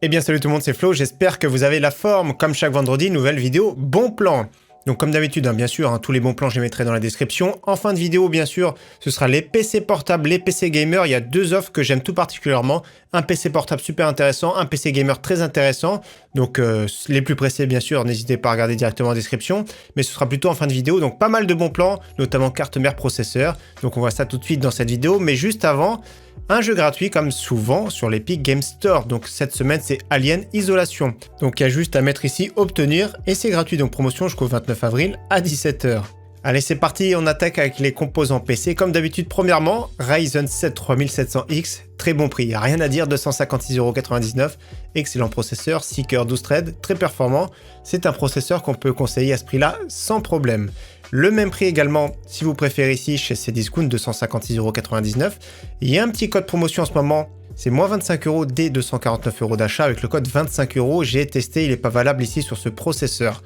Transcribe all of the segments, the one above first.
Eh bien salut tout le monde, c'est Flo, j'espère que vous avez la forme. Comme chaque vendredi, nouvelle vidéo, bon plan. Donc comme d'habitude, bien sûr, tous les bons plans je les mettrai dans la description. En fin de vidéo, bien sûr, ce sera les PC portables, les PC gamers. Il y a deux offres que j'aime tout particulièrement. Un PC portable super intéressant, un PC gamer très intéressant. Donc les plus pressés, bien sûr, n'hésitez pas à regarder directement en description. Mais ce sera plutôt en fin de vidéo, donc pas mal de bons plans, notamment carte mère, processeur. Donc on voit ça tout de suite dans cette vidéo. Mais juste avant, un jeu gratuit comme souvent sur l'Epic Game Store. Donc cette semaine c'est Alien Isolation. Donc il y a juste à mettre ici obtenir et c'est gratuit. Donc promotion jusqu'au 29 avril à 17 h. Allez c'est parti, on attaque avec les composants PC. Comme d'habitude, premièrement, Ryzen 7 3700X, très bon prix, il n'y a rien à dire, 256,99 €, excellent processeur, 6 cœurs 12 threads, très performant. C'est un processeur qu'on peut conseiller à ce prix-là sans problème. Le même prix également, si vous préférez ici, chez Cdiscount, 256,99 €. Il y a un petit code promotion en ce moment, c'est moins 25 € dès 249 € d'achat avec le code 25 €. J'ai testé, il n'est pas valable ici sur ce processeur.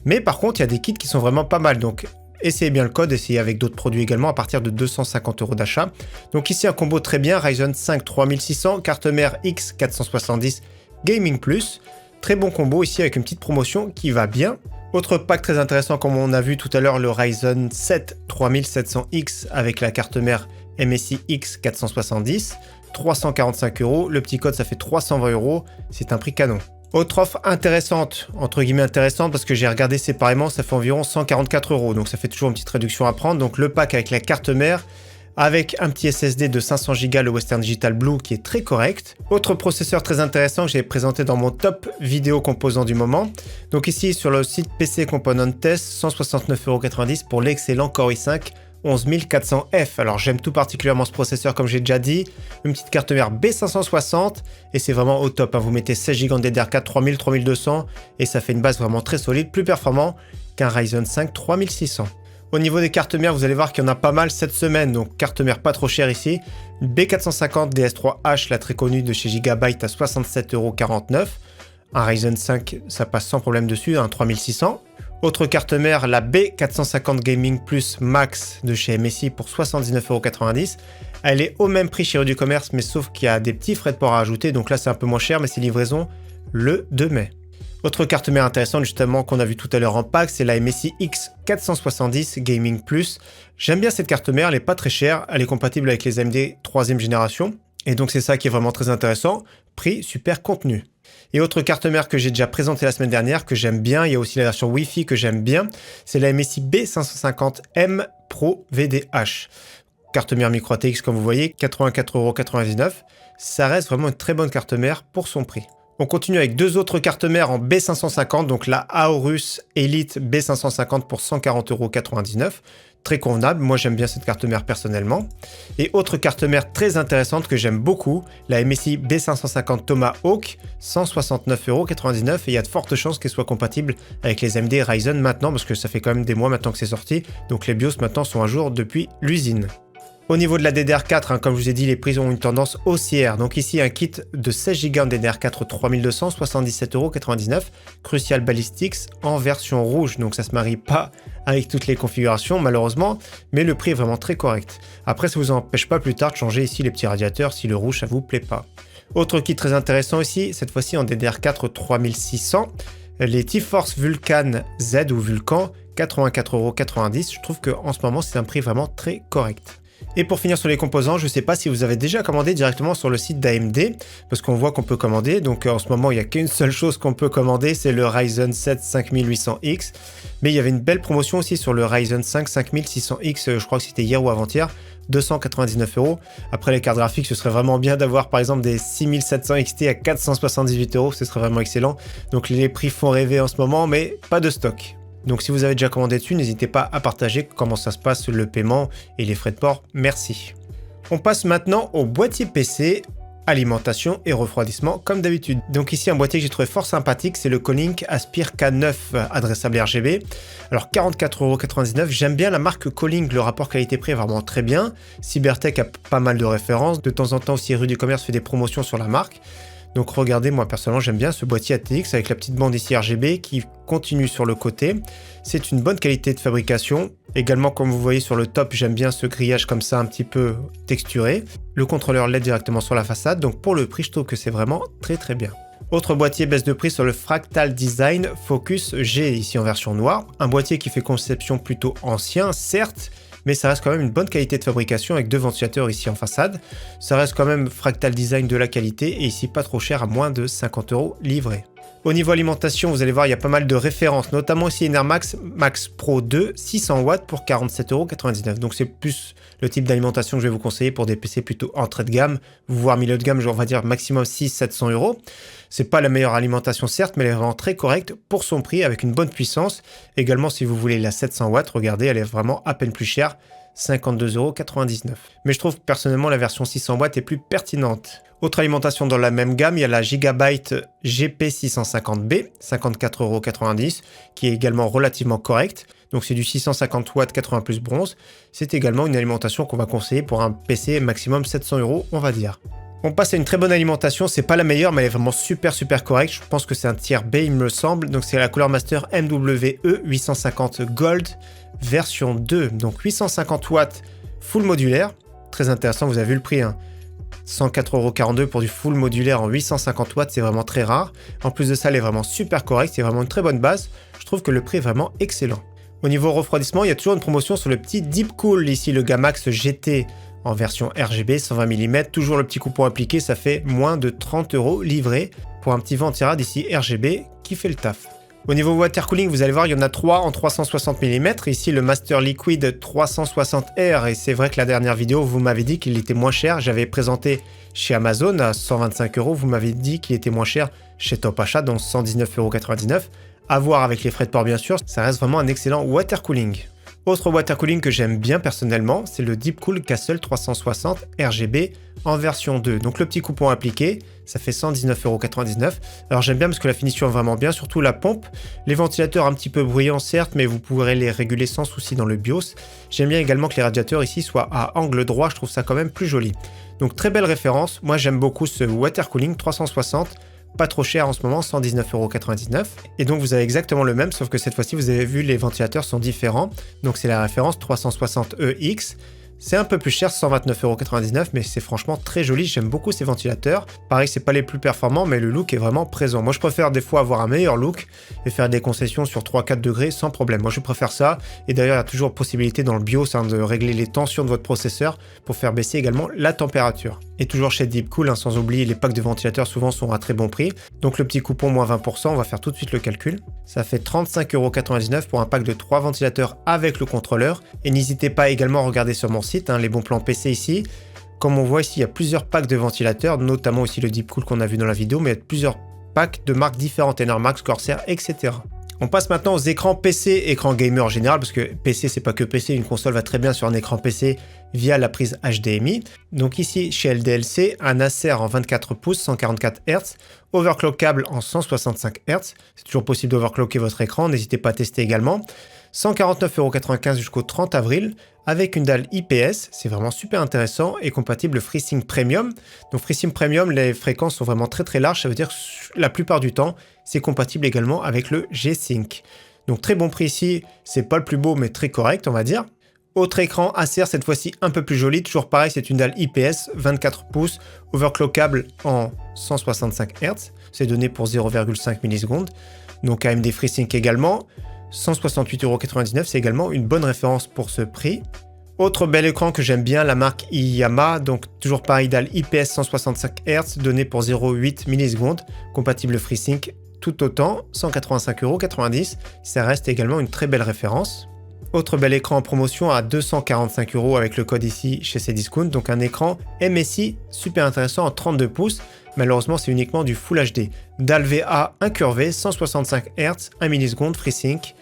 Mais par contre, il y a des kits qui sont vraiment pas mal, donc essayez bien le code, essayez avec d'autres produits également à partir de 250 € d'achat. Donc ici un combo très bien, Ryzen 5 3600, carte mère X 470 Gaming Plus. Très bon combo ici avec une petite promotion qui va bien. Autre pack très intéressant comme on a vu tout à l'heure, le Ryzen 7 3700X avec la carte mère MSI X 470, 345 €. Le petit code ça fait 320 €, c'est un prix canon. Autre offre intéressante, entre guillemets intéressante parce que j'ai regardé séparément, ça fait environ 144 €, donc ça fait toujours une petite réduction à prendre. Donc le pack avec la carte mère, avec un petit SSD de 500 Go, le Western Digital Blue qui est très correct. Autre processeur très intéressant que j'ai présenté dans mon top vidéo composant du moment. Donc ici sur le site PC Component Test, 169,90 € pour l'excellent Core i5 11400F. Alors j'aime tout particulièrement ce processeur comme j'ai déjà dit. Une petite carte mère B560 et c'est vraiment au top. Vous mettez 16 Go de DDR4 3000, 3200 et ça fait une base vraiment très solide, plus performant qu'un Ryzen 5 3600. Au niveau des cartes mères, vous allez voir qu'il y en a pas mal cette semaine, donc carte mère pas trop chère ici. Une B450 DS3H, la très connue de chez Gigabyte à 67,49 €. Un Ryzen 5, ça passe sans problème dessus, un 3600. Autre carte mère, la B450 Gaming Plus Max de chez MSI pour 79,90 €. Elle est au même prix chez Rue du Commerce, mais sauf qu'il y a des petits frais de port à ajouter, donc là c'est un peu moins cher, mais c'est livraison le 2 mai. Autre carte mère intéressante justement qu'on a vu tout à l'heure en pack, c'est la MSI X 470 Gaming Plus. J'aime bien cette carte mère, elle est pas très chère, elle est compatible avec les AMD 3e génération. Et donc c'est ça qui est vraiment très intéressant, prix super contenu. Et autre carte mère que j'ai déjà présentée la semaine dernière, que j'aime bien, il y a aussi la version Wi-Fi que j'aime bien, c'est la MSI B550M Pro VDH. Carte mère micro ATX comme vous voyez, 84,99 €. Ça reste vraiment une très bonne carte mère pour son prix. On continue avec deux autres cartes mères en B550, donc la Aorus Elite B550 pour 140,99 €. Très convenable, moi j'aime bien cette carte mère personnellement. Et autre carte mère très intéressante que j'aime beaucoup, la MSI B550 Tomahawk, 169,99 €. Et il y a de fortes chances qu'elle soit compatible avec les AMD Ryzen maintenant, parce que ça fait quand même des mois maintenant que c'est sorti. Donc les BIOS maintenant sont à jour depuis l'usine. Au niveau de la DDR4, comme je vous ai dit, les prix ont une tendance haussière. Donc ici, un kit de 16 Go de DDR4 3200, 77,99 €. Crucial Ballistics en version rouge. Donc ça se marie pas avec toutes les configurations, malheureusement. Mais le prix est vraiment très correct. Après, ça ne vous empêche pas plus tard de changer ici les petits radiateurs si le rouge, ça vous plaît pas. Autre kit très intéressant ici, cette fois-ci en DDR4 3600. Les T-Force Vulcan Z ou Vulcan, 84,90 €. Je trouve qu'en ce moment, c'est un prix vraiment très correct. Et pour finir sur les composants, je ne sais pas si vous avez déjà commandé directement sur le site d'AMD, parce qu'on voit qu'on peut commander, donc en ce moment il n'y a qu'une seule chose qu'on peut commander, c'est le Ryzen 7 5800X, mais il y avait une belle promotion aussi sur le Ryzen 5 5600X, je crois que c'était hier ou avant-hier, 299 €. Après les cartes graphiques, ce serait vraiment bien d'avoir par exemple des 6700 XT à 478 €, ce serait vraiment excellent. Donc les prix font rêver en ce moment, mais pas de stock. Donc si vous avez déjà commandé dessus, n'hésitez pas à partager comment ça se passe le paiement et les frais de port. Merci. On passe maintenant au boîtier PC, alimentation et refroidissement comme d'habitude. Donc ici un boîtier que j'ai trouvé fort sympathique, c'est le Colink Aspire K9 adressable RGB. Alors 44,99 €, j'aime bien la marque Colink, le rapport qualité-prix est vraiment très bien. Cybertech a pas mal de références, de temps en temps aussi Rue du Commerce fait des promotions sur la marque. Donc regardez, moi personnellement j'aime bien ce boîtier ATX avec la petite bande ici RGB qui continue sur le côté. C'est une bonne qualité de fabrication. Également comme vous voyez sur le top, j'aime bien ce grillage comme ça un petit peu texturé. Le contrôleur LED directement sur la façade, donc pour le prix je trouve que c'est vraiment très très bien. Autre boîtier baisse de prix sur le Fractal Design Focus G, ici en version noire. Un boîtier qui fait conception plutôt ancien, certes, mais ça reste quand même une bonne qualité de fabrication avec 2 ventilateurs ici en façade. Ça reste quand même Fractal Design de la qualité et ici pas trop cher à moins de 50 € livré. Au niveau alimentation, vous allez voir, il y a pas mal de références, notamment ici Enermax Max Pro 2, 600 watts pour 47,99 €. Donc c'est plus le type d'alimentation que je vais vous conseiller pour des PC plutôt entrée de gamme, voire milieu de gamme, on va dire maximum 600-700 €. C'est pas la meilleure alimentation certes, mais elle est vraiment très correcte pour son prix avec une bonne puissance. Également si vous voulez la 700 watts, regardez, elle est vraiment à peine plus chère, 52,99 €. Mais je trouve personnellement la version 600 watts est plus pertinente. Autre alimentation dans la même gamme, il y a la Gigabyte GP650B, 54,90 €, qui est également relativement correcte. Donc c'est du 650 watts 80 plus bronze. C'est également une alimentation qu'on va conseiller pour un PC maximum 700 €, on va dire. On passe à une très bonne alimentation, c'est pas la meilleure, mais elle est vraiment super correcte. Je pense que c'est un tiers B, il me semble. Donc c'est la Cooler Master MWE 850 Gold version 2. Donc 850 watts full modulaire. Très intéressant, vous avez vu le prix, hein. 104,42 € pour du full modulaire en 850 watts, c'est vraiment très rare. En plus de ça, elle est vraiment super correcte, c'est vraiment une très bonne base. Je trouve que le prix est vraiment excellent. Au niveau refroidissement, il y a toujours une promotion sur le petit Deepcool, ici le Gamax GT en version RGB 120 mm. Toujours le petit coupon appliqué, ça fait moins de 30 € livré pour un petit ventirad ici RGB qui fait le taf. Au niveau water cooling, vous allez voir, il y en a 3 en 360 mm. Ici, le Master Liquid 360R. Et c'est vrai que la dernière vidéo, vous m'avez dit qu'il était moins cher. J'avais présenté chez Amazon à 125 €. Vous m'avez dit qu'il était moins cher chez Top Achat, donc 119,99 €. À voir avec les frais de port, bien sûr. Ça reste vraiment un excellent water cooling. Autre water cooling que j'aime bien personnellement, c'est le Deepcool Castle 360 RGB en version 2. Donc le petit coupon appliqué, ça fait 119,99 €. Alors j'aime bien parce que la finition est vraiment bien, surtout la pompe. Les ventilateurs un petit peu bruyants certes, mais vous pourrez les réguler sans souci dans le BIOS. J'aime bien également que les radiateurs ici soient à angle droit, je trouve ça quand même plus joli. Donc très belle référence, moi j'aime beaucoup ce water cooling 360. Pas trop cher en ce moment, 119,99 €. Et donc vous avez exactement le même, sauf que cette fois-ci, vous avez vu, les ventilateurs sont différents. Donc c'est la référence 360EX. C'est un peu plus cher, 129,99 €, mais c'est franchement très joli. J'aime beaucoup ces ventilateurs. Pareil, c'est pas les plus performants, mais le look est vraiment présent. Moi, je préfère des fois avoir un meilleur look et faire des concessions sur 3-4 degrés sans problème. Moi, je préfère ça. Et d'ailleurs, il y a toujours possibilité dans le BIOS de régler les tensions de votre processeur pour faire baisser également la température. Et toujours chez Deepcool, sans oublier, les packs de ventilateurs souvent sont à très bon prix. Donc le petit coupon moins 20%, on va faire tout de suite le calcul. Ça fait 35,99 € pour un pack de 3 ventilateurs avec le contrôleur. Et n'hésitez pas également à regarder sur mon site, les bons plans PC ici. Comme on voit ici, il y a plusieurs packs de ventilateurs, notamment aussi le Deepcool qu'on a vu dans la vidéo, mais il y a plusieurs packs de marques différentes, Enermax, Corsair, etc. On passe maintenant aux écrans PC, écran gamer en général, parce que PC c'est pas que PC, une console va très bien sur un écran PC via la prise HDMI. Donc ici chez LDLC, un Acer en 24 pouces 144 Hz, overclockable en 165 Hz. C'est toujours possible d'overclocker votre écran, n'hésitez pas à tester également. 149,95 € jusqu'au 30 avril, avec une dalle IPS, c'est vraiment super intéressant, et compatible FreeSync Premium. Donc FreeSync Premium, les fréquences sont vraiment très larges, ça veut dire que la plupart du temps, c'est compatible également avec le G-Sync. Donc très bon prix ici, c'est pas le plus beau, mais très correct, on va dire. Autre écran Acer, cette fois-ci un peu plus joli, toujours pareil, c'est une dalle IPS, 24 pouces, overclockable en 165 Hz, c'est donné pour 0,5 millisecondes. Donc AMD FreeSync également. 168,99 €, c'est également une bonne référence pour ce prix. Autre bel écran que j'aime bien, la marque Iyama, donc toujours pareil, dalle IPS 165 Hz, donné pour 0,8 millisecondes, compatible FreeSync tout autant, 185,90 €, ça reste également une très belle référence. Autre bel écran en promotion à 245 € avec le code ici chez Cdiscount, donc un écran MSI super intéressant en 32 pouces, malheureusement c'est uniquement du Full HD. Dalle VA incurvée, 165 Hz, 1 milliseconde, FreeSync,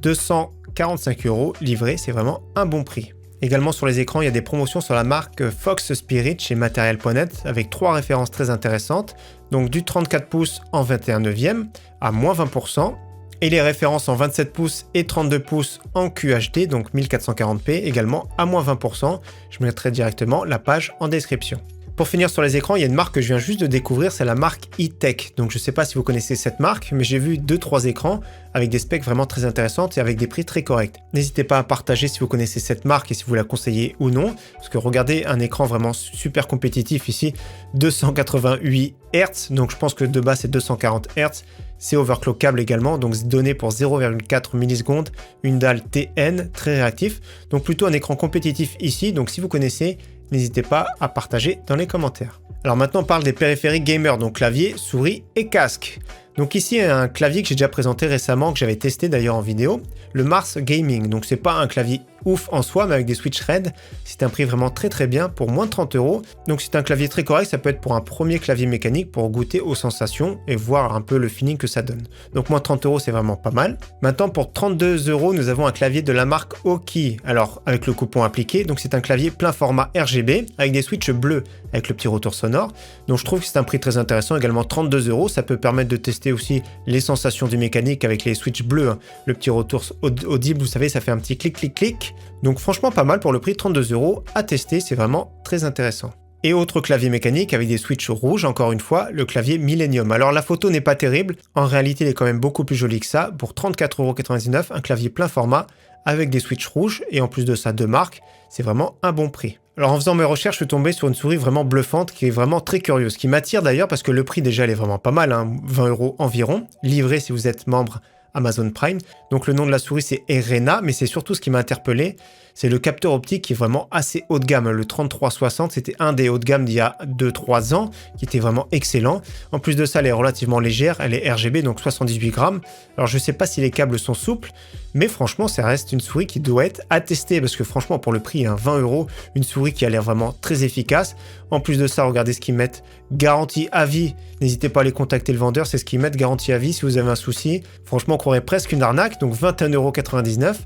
245 € livré, c'est vraiment un bon prix. Également sur les écrans, il y a des promotions sur la marque Fox Spirit chez Material.net avec 3 références très intéressantes, donc du 34 pouces en 21/9 à moins 20%, et les références en 27 pouces et 32 pouces en QHD, donc 1440p, également à moins 20%. Je mettrai directement la page en description. Pour finir sur les écrans, il y a une marque que je viens juste de découvrir, c'est la marque E-Tech. Donc je ne sais pas si vous connaissez cette marque, mais j'ai vu 2-3 écrans avec des specs vraiment très intéressantes et avec des prix très corrects. N'hésitez pas à partager si vous connaissez cette marque et si vous la conseillez ou non, parce que regardez un écran vraiment super compétitif ici, 288 Hz, donc je pense que de base c'est 240 Hz. C'est overclockable également, donc donné pour 0,4 millisecondes, une dalle TN, très réactif. Donc plutôt un écran compétitif ici, donc si vous connaissez, n'hésitez pas à partager dans les commentaires. Alors maintenant on parle des périphériques gamer, donc clavier, souris et casque. Donc ici un clavier que j'ai déjà présenté récemment, que j'avais testé d'ailleurs en vidéo, le Mars Gaming. Donc c'est pas un clavier ouf en soi, mais avec des switch red, c'est un prix vraiment très bien pour moins de 30 €. Donc c'est un clavier très correct, ça peut être pour un premier clavier mécanique pour goûter aux sensations et voir un peu le feeling que ça donne. Donc moins de 30 € c'est vraiment pas mal. Maintenant pour 32 €, nous avons un clavier de la marque Oki. Alors avec le coupon appliqué, donc c'est un clavier plein format RGB avec des switches bleus avec le petit retour sonore. Donc je trouve que c'est un prix très intéressant, également 32 €, ça peut permettre de tester aussi les sensations du mécanique avec les switches bleus, hein. Le petit retour audible, vous savez, ça fait un petit clic clic clic. Donc franchement pas mal pour le prix, 32 € à tester, c'est vraiment très intéressant. Et autre clavier mécanique avec des switches rouges, encore une fois, le clavier Millennium. Alors la photo n'est pas terrible, en réalité il est quand même beaucoup plus joli que ça. Pour 34,99 €, un clavier plein format avec des switches rouges et en plus de ça de marque, c'est vraiment un bon prix. Alors en faisant mes recherches, je suis tombé sur une souris vraiment bluffante qui est vraiment très curieuse, qui m'attire d'ailleurs parce que le prix déjà elle est vraiment pas mal, hein, 20 € environ, livré si vous êtes membre Amazon Prime. Donc le nom de la souris c'est Erena, mais c'est surtout ce qui m'a interpellé, c'est le capteur optique qui est vraiment assez haut de gamme. Le 3360, c'était un des hauts de gamme d'il y a 2-3 ans, qui était vraiment excellent. En plus de ça, elle est relativement légère, elle est RGB, donc 78 grammes. Alors je sais pas si les câbles sont souples, mais franchement, ça reste une souris qui doit être à tester, parce que franchement, pour le prix, hein, 20 €, une souris qui a l'air vraiment très efficace. En plus de ça, regardez ce qu'ils mettent, garantie à vie. N'hésitez pas à aller contacter le vendeur, c'est ce qu'ils mettent, garantie à vie si vous avez un souci. Franchement, on croirait presque une arnaque, donc 21,99 €.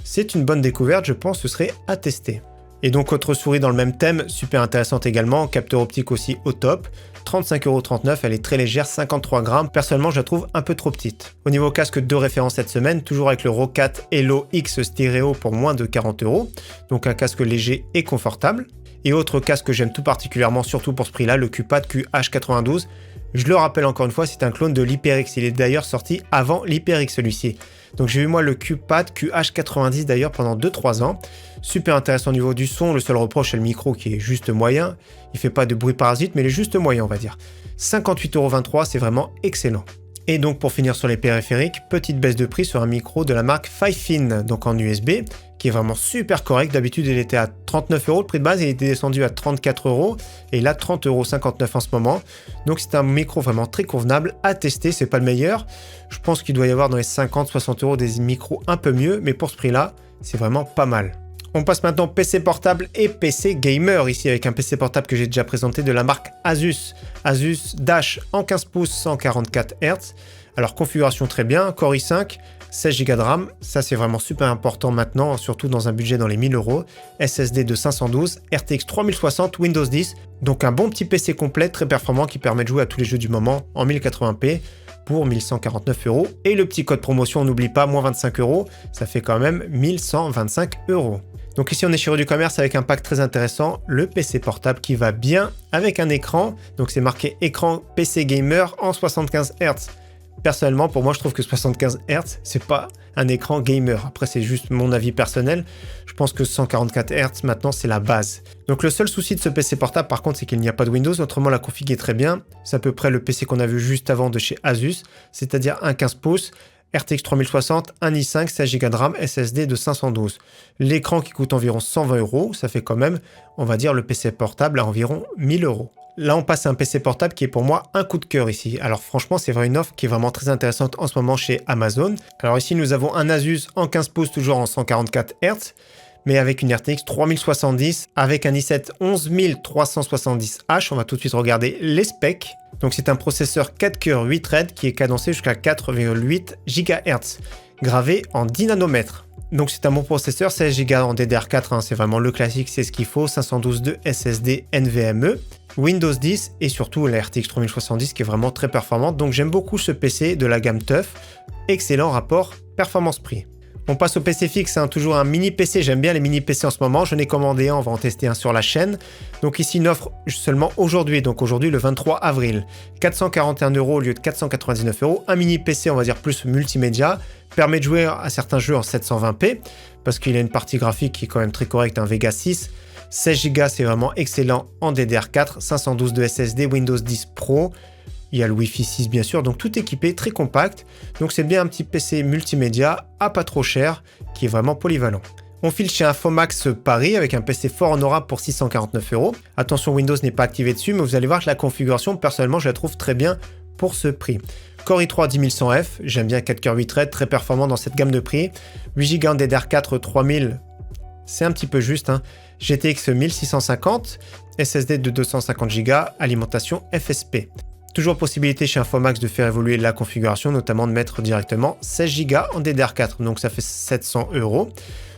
C'est une bonne découverte, je pense, ce serait à tester. Et donc autre souris dans le même thème, super intéressante également, capteur optique aussi au top, 35,39 €, elle est très légère, 53 grammes, personnellement je la trouve un peu trop petite. Au niveau casque de référence cette semaine, toujours avec le Roccat Hello X stéréo pour moins de 40 €, donc un casque léger et confortable. Et autre casque que j'aime tout particulièrement, surtout pour ce prix-là, le QPAD QH92. Je le rappelle encore une fois, c'est un clone de l'HyperX, il est d'ailleurs sorti avant l'HyperX celui-ci. Donc j'ai eu moi le QPAD QH90 d'ailleurs pendant 2-3 ans. Super intéressant au niveau du son, le seul reproche c'est le micro qui est juste moyen. Il fait pas de bruit parasite mais il est juste moyen on va dire. 58,23 €, c'est vraiment excellent. Et donc pour finir sur les périphériques, petite baisse de prix sur un micro de la marque Fifine, donc en USB, qui est vraiment super correct. D'habitude il était à 39 € le prix de base, il était descendu à 34 € et là 30,59 € en ce moment. Donc c'est un micro vraiment très convenable à tester, c'est pas le meilleur. Je pense qu'il doit y avoir dans les 50-60 € des micros un peu mieux, mais pour ce prix là, c'est vraiment pas mal. On passe maintenant PC portable et PC gamer, ici avec un PC portable que j'ai déjà présenté de la marque Asus. Asus Dash en 15 pouces 144 Hz. Alors configuration très bien, Core i5, 16 Go de RAM, ça c'est vraiment super important maintenant, surtout dans un budget dans les 1000 €. SSD de 512, RTX 3060, Windows 10, donc un bon petit PC complet, très performant qui permet de jouer à tous les jeux du moment en 1080p. Pour 1149 €. Et le petit code promotion, on n'oublie pas, moins 25 €, ça fait quand même 1125 €. Donc ici on est chez du commerce avec un pack très intéressant, le PC portable qui va bien avec un écran, donc c'est marqué écran PC gamer en 75 Hz. Personnellement, pour moi, je trouve que 75 Hz, c'est pas un écran gamer. Après, c'est juste mon avis personnel. Je pense que 144 Hz, maintenant, c'est la base. Donc, le seul souci de ce PC portable, par contre, c'est qu'il n'y a pas de Windows. Autrement, la config est très bien. C'est à peu près le PC qu'on a vu juste avant de chez Asus, c'est-à-dire un 15 pouces, RTX 3060, un i5, 16 Go de RAM, SSD de 512. L'écran qui coûte environ 120 €, ça fait quand même, on va dire, le PC portable à environ 1000 €. Là, on passe à un PC portable qui est pour moi un coup de cœur ici. Alors franchement, c'est vraiment une offre qui est vraiment très intéressante en ce moment chez Amazon. Alors ici, nous avons un Asus en 15 pouces, toujours en 144 Hz, mais avec une RTX 3070, avec un i7 11370H. On va tout de suite regarder les specs. Donc c'est un processeur 4 cœurs 8 threads qui est cadencé jusqu'à 4,8 GHz, gravé en 10 nanomètres. Donc c'est un bon processeur, 16 Go en DDR4, hein, c'est vraiment le classique, c'est ce qu'il faut, 512 de SSD NVMe, Windows 10 et surtout la RTX 3070 qui est vraiment très performante. Donc j'aime beaucoup ce PC de la gamme TUF, excellent rapport performance-prix. On passe au PC fixe, hein, toujours un mini PC, j'aime bien les mini PC en ce moment, je n'ai commandé un, on va en tester un sur la chaîne. Donc ici une offre seulement aujourd'hui, donc aujourd'hui le 23 avril, 441 € au lieu de 499 €, un mini PC on va dire plus multimédia, permet de jouer à certains jeux en 720p, parce qu'il a une partie graphique qui est quand même très correcte, un Vega 6, 16 Go c'est vraiment excellent en DDR4, 512 de SSD, Windows 10 Pro, il y a le Wi-Fi 6 bien sûr, donc tout équipé, très compact. Donc c'est bien un petit PC multimédia à pas trop cher, qui est vraiment polyvalent. On file chez Infomax Paris avec un PC fort honorable pour 649 €. Attention, Windows n'est pas activé dessus, mais vous allez voir que la configuration, personnellement, je la trouve très bien pour ce prix. Core i3 10100F, j'aime bien 4 cœurs 8 threads, très performant dans cette gamme de prix. 8 Go en DDR4 3000, c'est un petit peu juste, hein. GTX 1650, SSD de 250 Go, alimentation FSP. Toujours possibilité chez Infomax de faire évoluer la configuration, notamment de mettre directement 16 Go en DDR4, donc ça fait 700 €.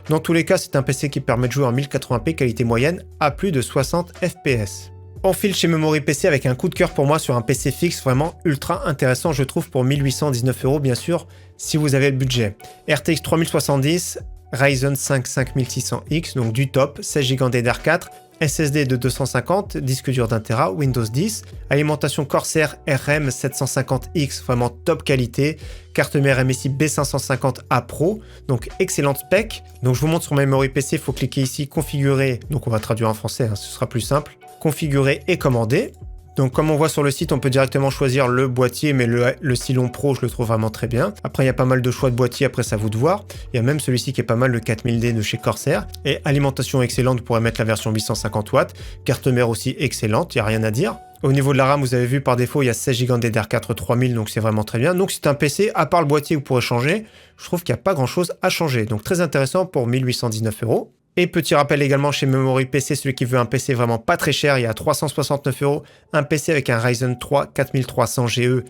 Dans tous les cas, c'est un PC qui permet de jouer en 1080p qualité moyenne à plus de 60 fps. On file chez Memory PC avec un coup de cœur pour moi sur un PC fixe vraiment ultra intéressant, je trouve, pour 1819 € bien sûr, si vous avez le budget. RTX 3070, Ryzen 5 5600X, donc du top, 16 Go en DDR4, SSD de 250, disque dur d'1 Tera, Windows 10, alimentation Corsair RM 750X, vraiment top qualité, carte mère MSI B550A Pro, donc excellente spec. Donc je vous montre sur Memory PC, il faut cliquer ici, configurer, donc on va traduire en français, hein, ce sera plus simple, configurer et commander. Donc comme on voit sur le site, on peut directement choisir le boîtier, mais le Cylon Pro, je le trouve vraiment très bien. Après, il y a pas mal de choix de boîtiers, après c'est à vous de voir. Il y a même celui-ci qui est pas mal, le 4000D de chez Corsair. Et alimentation excellente, vous pourrez mettre la version 850 watts. Carte mère aussi excellente, il n'y a rien à dire. Au niveau de la RAM, vous avez vu par défaut, il y a 16 Go en DDR4 3000, donc c'est vraiment très bien. Donc c'est un PC, à part le boîtier, vous pourrez changer. Je trouve qu'il n'y a pas grand-chose à changer. Donc très intéressant pour 1819 €. Et petit rappel également chez Memory PC, celui qui veut un PC vraiment pas très cher, il y a 369 €, un PC avec un Ryzen 3 4300 GE,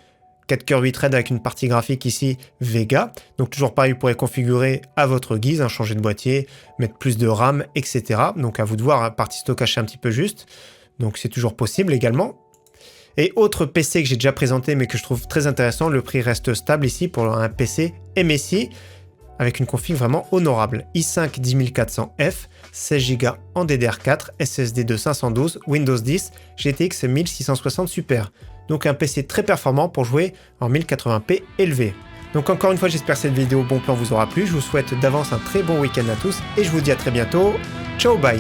4 cœurs 8 threads avec une partie graphique ici Vega. Donc toujours pareil, vous pourrez configurer à votre guise, hein, changer de boîtier, mettre plus de RAM, etc. Donc à vous de voir, hein, partie stockage un petit peu juste. Donc c'est toujours possible également. Et autre PC que j'ai déjà présenté mais que je trouve très intéressant, le prix reste stable ici pour un PC MSI, avec une config vraiment honorable. i5 10400F, 16 Go en DDR4, SSD de 512, Windows 10, GTX 1660 Super. Donc un PC très performant pour jouer en 1080p élevé. Donc encore une fois, j'espère que cette vidéo bon plan vous aura plu. Je vous souhaite d'avance un très bon week-end à tous et je vous dis à très bientôt. Ciao, bye!